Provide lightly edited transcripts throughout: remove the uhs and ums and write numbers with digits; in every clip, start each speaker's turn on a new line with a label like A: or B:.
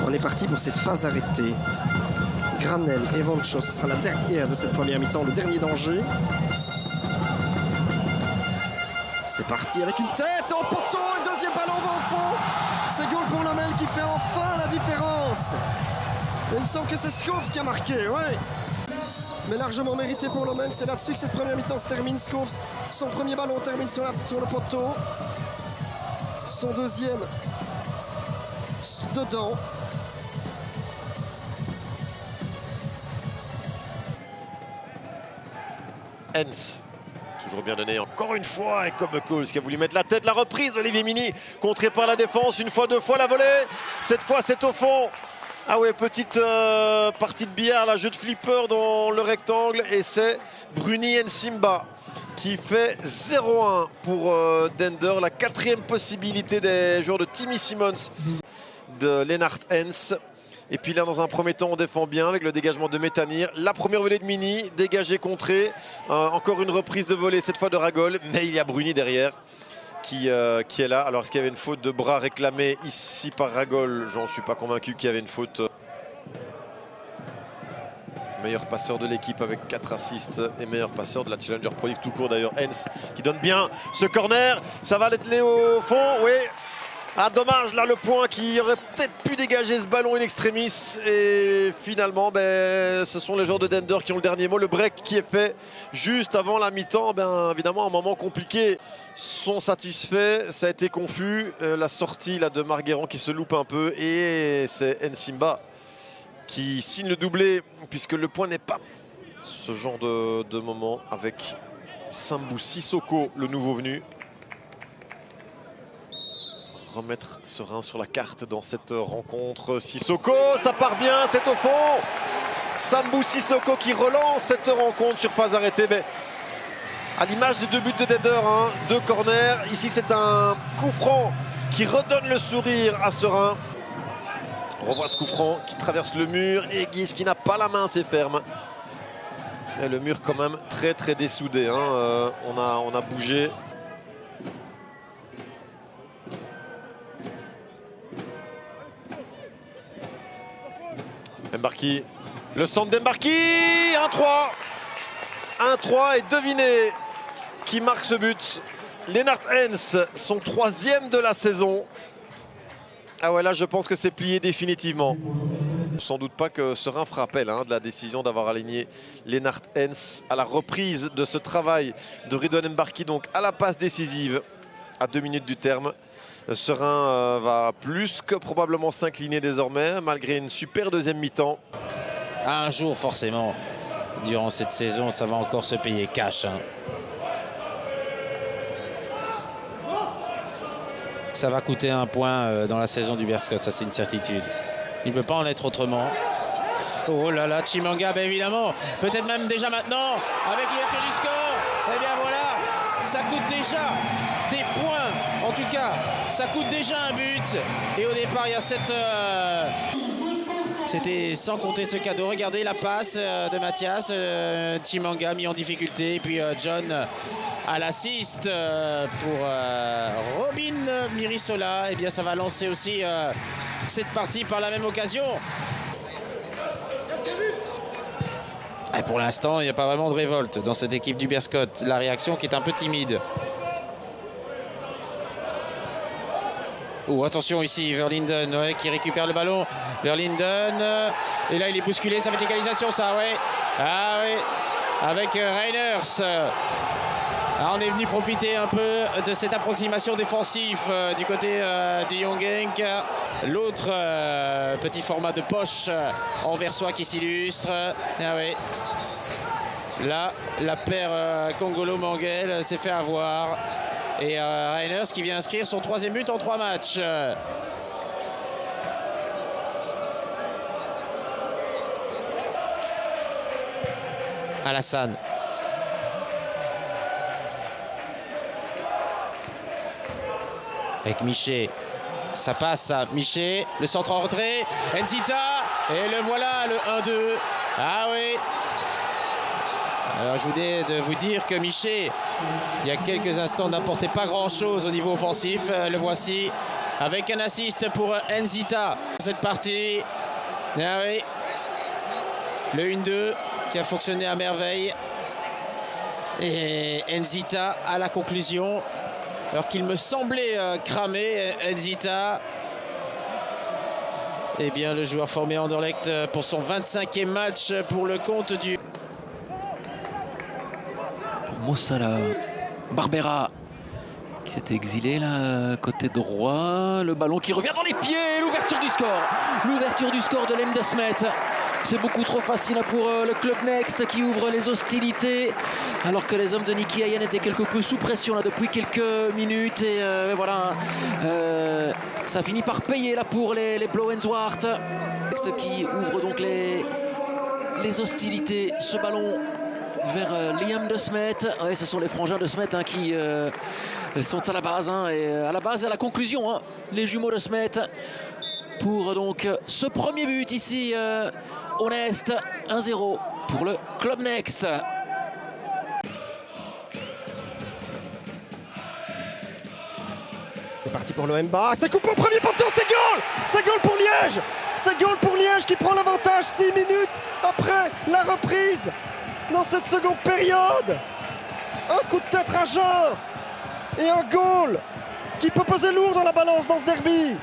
A: On est parti pour cette phase arrêtée. Granel et Vancho, ce sera la dernière de cette première mi-temps, le dernier danger. C'est parti avec une tête au poteau, et deuxième ballon va au fond. C'est goal pour Lommel qui fait enfin la différence. Et il me semble que c'est Schoofs qui a marqué, ouais. Mais largement mérité pour Lommel, c'est là-dessus que cette première mi-temps se termine. Schoofs, son premier ballon termine sur le poteau. Son deuxième dedans.
B: Hens, toujours bien donné encore une fois, et comme Coles qui a voulu mettre la tête, la reprise d'Olivier Mini, contrée par la défense, une fois, deux fois la volée, cette fois c'est au fond. Ah ouais, petite partie de billard, là, jeu de flipper dans le rectangle, et c'est Bruni Nsimba qui fait 0-1 pour Dender, la quatrième possibilité des joueurs de Timmy Simons de Lennart Hens. Et puis là, dans un premier temps, on défend bien avec le dégagement de Métanir. La première volée de Mini, dégagée, contrée. Encore une reprise de volée, cette fois de Ragol. Mais il y a Bruni derrière qui est là. Alors, est-ce qu'il y avait une faute de bras réclamée ici par Ragol? J'en suis pas convaincu qu'il y avait une faute. Meilleur passeur de l'équipe avec 4 assists et meilleur passeur de la Challenger Pro League tout court d'ailleurs. Hens qui donne bien ce corner. Ça va aller au fond, oui. Ah, dommage, là, le point qui aurait peut-être pu dégager ce ballon in extremis. Et finalement, ce sont les joueurs de Dender qui ont le dernier mot. Le break qui est fait juste avant la mi-temps, évidemment, un moment compliqué, sont satisfaits. Ça a été confus. La sortie là, de Margueron qui se loupe un peu. Et c'est Nsimba qui signe le doublé, puisque le point n'est pas ce genre de moment avec Sambou Sissoko, le nouveau venu. Remettre Serein sur la carte dans cette rencontre. Sissoko, ça part bien, c'est au fond. Sambou Sissoko qui relance cette rencontre sur phase arrêtée. Mais à l'image des deux buts de Dender, hein, deux corners. Ici, c'est un coup franc qui redonne le sourire à Serein. On revoit ce coup franc qui traverse le mur et Guise qui n'a pas la main, c'est ferme. Et le mur quand même très très dessoudé. Hein. On a bougé. Mbarki, le centre d'Mbarki, 1-3. 1-3 et devinez qui marque ce but. Lennart Hens, son troisième de la saison. Ah ouais, là je pense que c'est plié définitivement. Sans doute pas que Serein fera appel de la décision d'avoir aligné Lennart Hens à la reprise de ce travail de Ridwan Mbarki, donc à la passe décisive à 2 minutes du terme. Serein va plus que probablement s'incliner désormais, malgré une super deuxième mi-temps.
C: Un jour, forcément, durant cette saison, ça va encore se payer cash. Hein. Ça va coûter un point dans la saison du Berscott, ça c'est une certitude. Il ne peut pas en être autrement. Oh là là, Chimanga, évidemment, peut-être même déjà maintenant, avec l'ouverture du score. Eh bien voilà, ça coûte déjà des points. En tout cas, ça coûte déjà un but. Et au départ, il y a cette... C'était sans compter ce cadeau. Regardez la passe de Mathias. Chimanga mis en difficulté. Et puis John à l'assist pour Robin Mirisola. Eh bien, ça va lancer aussi cette partie par la même occasion. Et pour l'instant, il n'y a pas vraiment de révolte dans cette équipe du Berscott. La réaction qui est un peu timide. Oh, attention ici, Verlinden qui récupère le ballon. Verlinden, et là il est bousculé, ça va être l'égalisation ça, ouais. Ah oui, avec Reiners. Ah, on est venu profiter un peu de cette approximation défensive du côté du Young Genk. L'autre petit format de poche anversois qui s'illustre. Ah oui. Là, la paire Congolo-Manguel s'est fait avoir. Et Reiners qui vient inscrire son 3e but en 3 matchs. Alassane. Avec Miché. Ça passe à Miché. Le centre en retrait. Enzita. Et le voilà, le 1-2. Ah oui. Alors je voulais de vous dire que Miché, il y a quelques instants, n'apportait pas grand-chose au niveau offensif. Le voici avec un assist pour Nzita. Cette partie, ah oui, le 1-2 qui a fonctionné à merveille. Et Nzita à la conclusion, alors qu'il me semblait cramé. Nzita, eh bien le joueur formé à Anderlecht pour son 25e match pour le compte du...
D: Mossala, Barbera qui s'était exilé là, côté droit, le ballon qui revient dans les pieds, l'ouverture du score de Lem de Smet. C'est beaucoup trop facile pour le Club Next qui ouvre les hostilités alors que les hommes de Nicky Hayden étaient quelque peu sous pression là, depuis quelques minutes et voilà, ça finit par payer là pour les Blauenzwart Next qui ouvre donc les hostilités. Ce ballon vers Liam de Smet. Ouais, ce sont les frangins de Smet qui sont à la base et à la conclusion, les jumeaux de Smet pour donc ce premier but ici au Nest. 1-0 pour le Club Next.
A: C'est parti pour l'OMBA. C'est coupé au premier poteau, c'est goal! C'est goal pour Liège! C'est goal pour Liège qui prend l'avantage 6 minutes après la reprise. Dans cette seconde période, un coup de tête rageur et un goal qui peut peser lourd dans la balance dans ce derby.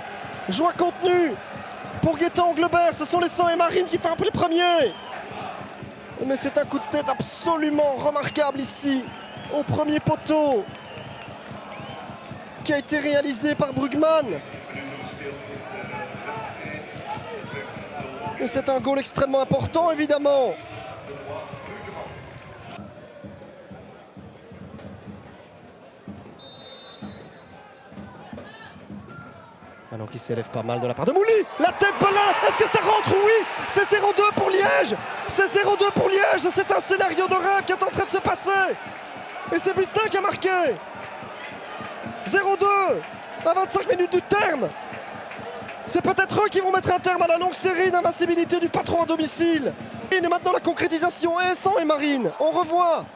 A: Joie contenue pour Gaëtan Anglebert. Ce sont les Sangs et Marine qui frappent les premiers. Mais c'est un coup de tête absolument remarquable ici, au premier poteau, qui a été réalisé par Brugman. Et c'est un goal extrêmement important, évidemment. Alors qu'il s'élève pas mal de la part de Mouli. La tête Belin. Est-ce que ça rentre? Oui. C'est 0-2 pour Liège. C'est 0-2 pour Liège. C'est un scénario de rêve qui est en train de se passer. Et c'est Bustin qui a marqué. 0-2 à 25 minutes du terme. C'est peut-être eux qui vont mettre un terme à la longue série d'invincibilité du patron à domicile. Et maintenant la concrétisation. Et Sangs et Marine. On revoit.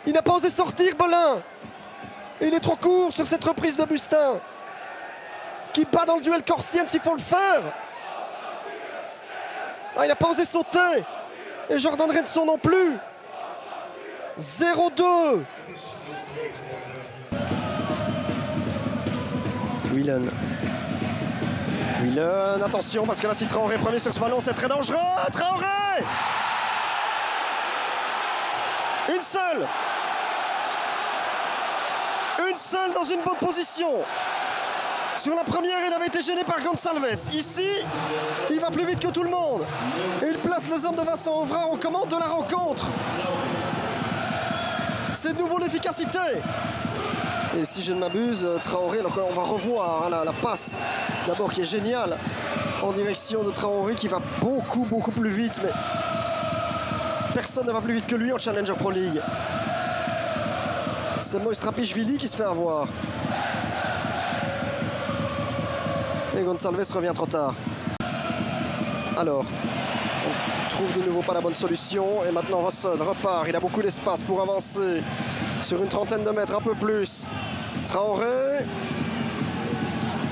A: Il n'a pas osé sortir Belin. Et il est trop court sur cette reprise de Bustin, qui bat dans le duel Corsienne s'il faut le faire. Il n'a pas osé sauter. Et Jordan Renson non plus. 0-2. Whelan, attention parce que là si Traoré est premier sur ce ballon, c'est très dangereux. Traoré. Une seule dans une bonne position. Sur la première, il avait été gêné par Gonçalves. Ici, il va plus vite que tout le monde. Et il place les hommes de Vincent Auvrard aux commandes de la rencontre. C'est de nouveau l'efficacité. Et si je ne m'abuse, Traoré, alors on va revoir la passe d'abord qui est géniale en direction de Traoré qui va beaucoup plus vite. Mais personne ne va plus vite que lui en Challenger Pro League. C'est Moïse Trapichvili qui se fait avoir. Et Gonçalves revient trop tard. Alors, on trouve de nouveau pas la bonne solution. Et maintenant Rosson repart. Il a beaucoup d'espace pour avancer sur une trentaine de mètres, un peu plus. Traoré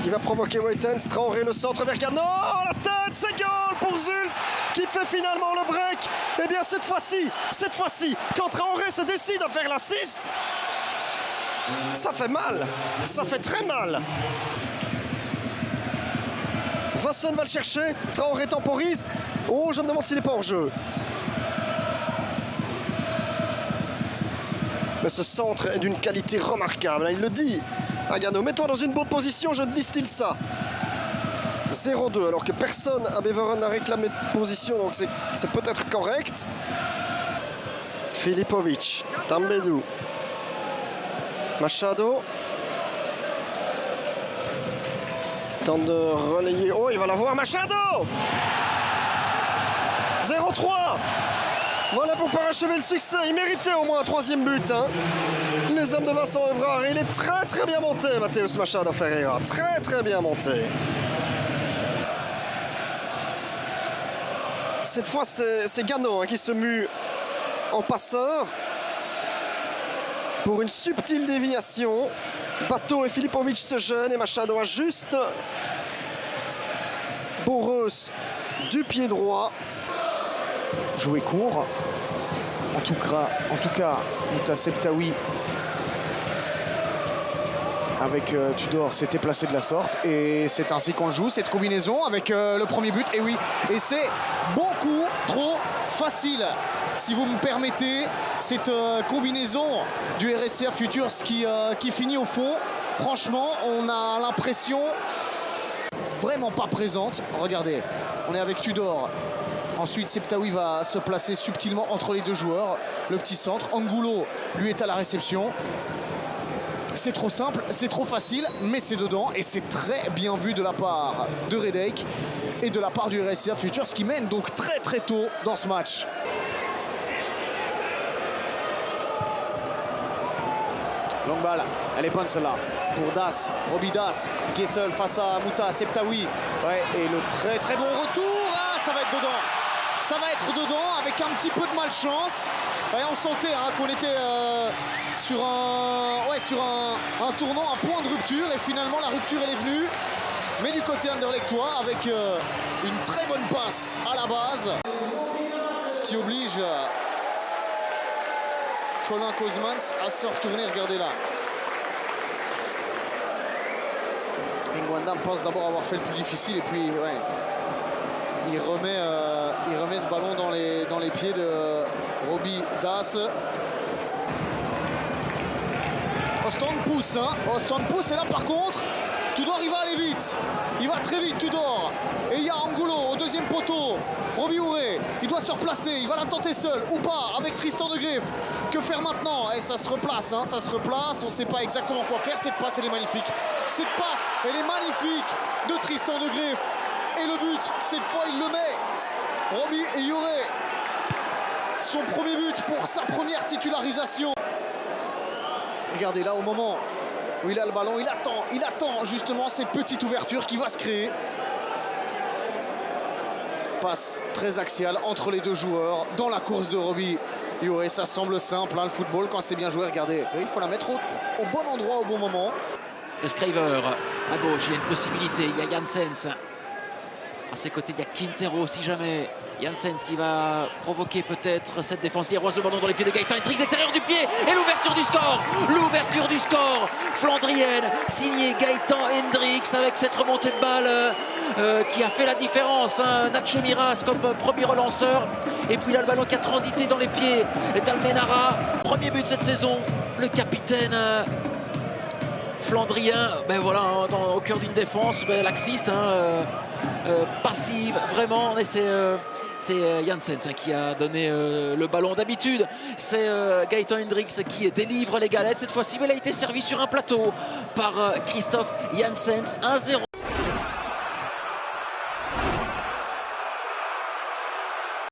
A: qui va provoquer Waitens. Traoré le centre vers Gano. La tête, c'est goal pour Zult qui fait finalement le break. Et bien cette fois-ci, quand Traoré se décide à faire l'assist, ça fait mal. Ça fait très mal. Vossen va le chercher, Traoré temporise. Oh, je me demande s'il n'est pas en jeu. Mais ce centre est d'une qualité remarquable, il le dit. Agano, mets-toi dans une bonne position, je te distille ça. 0-2, alors que personne à Beveren n'a réclamé de position, donc c'est peut-être correct. Filipovic, Tambedou, Machado. Tente de relayer. Oh, il va l'avoir, Machado. 0-3. Voilà pour parachever le succès. Il méritait au moins un troisième but. Les hommes de Vincent Auvrard. Il est très bien monté, Matheus Machado Ferreira. Très bien monté. Cette fois, c'est Gano qui se mue en passeur pour une subtile déviation. Bateau et Filipovic se gênent et Machado ajuste. Boros du pied droit.
E: Jouer court. En tout cas, Mouta Sebtaoui avec Tudor s'était placé de la sorte et c'est ainsi qu'on joue cette combinaison avec le premier but. Et oui, et c'est beaucoup trop facile, si vous me permettez, cette combinaison du RSCA Futures qui finit au fond. Franchement, on a l'impression vraiment pas présente. Regardez, on est avec Tudor. Ensuite, Sebtaoui va se placer subtilement entre les deux joueurs. Le petit centre. Angulo, lui, est à la réception. C'est trop simple, c'est trop facile, mais c'est dedans. Et c'est très bien vu de la part de Redek et de la part du RSCA Futures qui mène donc très très tôt dans ce match. Longue balle, elle est bonne celle-là. Pour Das, Roby Das, qui est seul face à Mouta Sebtaoui. Ouais, et le très très bon retour. Ah, ça va être dedans. Ça va être dedans avec un petit peu de malchance. Ouais, on sentait qu'on était sur un tournant, un point de rupture. Et finalement, la rupture, elle est venue. Mais du côté anderlechtois, avec une très bonne passe à la base. Qui oblige Colin Kozmans à se retourner. Regardez là. Ngwanda pense d'abord avoir fait le plus difficile. Et puis, ouais, il remet ce ballon dans les pieds de Roby Das. Ostend pousse, Ostend pousse, et là par contre, Tudor il va aller vite. Il va très vite, Tudor. Et il y a Angulo au deuxième poteau. Roby Ouré, il doit se replacer. Il va la tenter seul ou pas avec Tristan de Greef. Que faire maintenant? Et ça se replace, ça se replace. On ne sait pas exactement quoi faire. Cette passe, elle est magnifique. Cette passe, elle est magnifique de Tristan de Greef. Et le but, cette fois, il le met. Roby et Ouré. Son premier but pour sa première titularisation. Regardez là, au moment où il a le ballon, il attend justement cette petite ouverture qui va se créer. Passe très axiale entre les deux joueurs dans la course de Roby Ouré. Ça semble simple, le football, quand c'est bien joué. Regardez, il faut la mettre au bon endroit, au bon moment.
D: Le Scriver à gauche, il y a une possibilité. Il y a Janssens. À ses côtés, il y a Quintero si jamais. Janssens qui va provoquer peut-être cette défense liéroise. Le ballon dans les pieds de Gaëtan Hendricks, extérieur du pied. Et l'ouverture du score. L'ouverture du score flandrienne, signée Gaëtan Hendricks avec cette remontée de balle qui a fait la différence. Nacho Miras comme premier relanceur. Et puis là, le ballon qui a transité dans les pieds d'Almenara. Premier but de cette saison. Le capitaine flandrien, au cœur d'une défense, laxiste, passive, vraiment. Et c'est Janssens qui a donné le ballon. D'habitude, c'est Gaëtan Hendricks qui délivre les galettes. Cette fois-ci, il a été servi sur un plateau par Christophe Janssens. 1-0.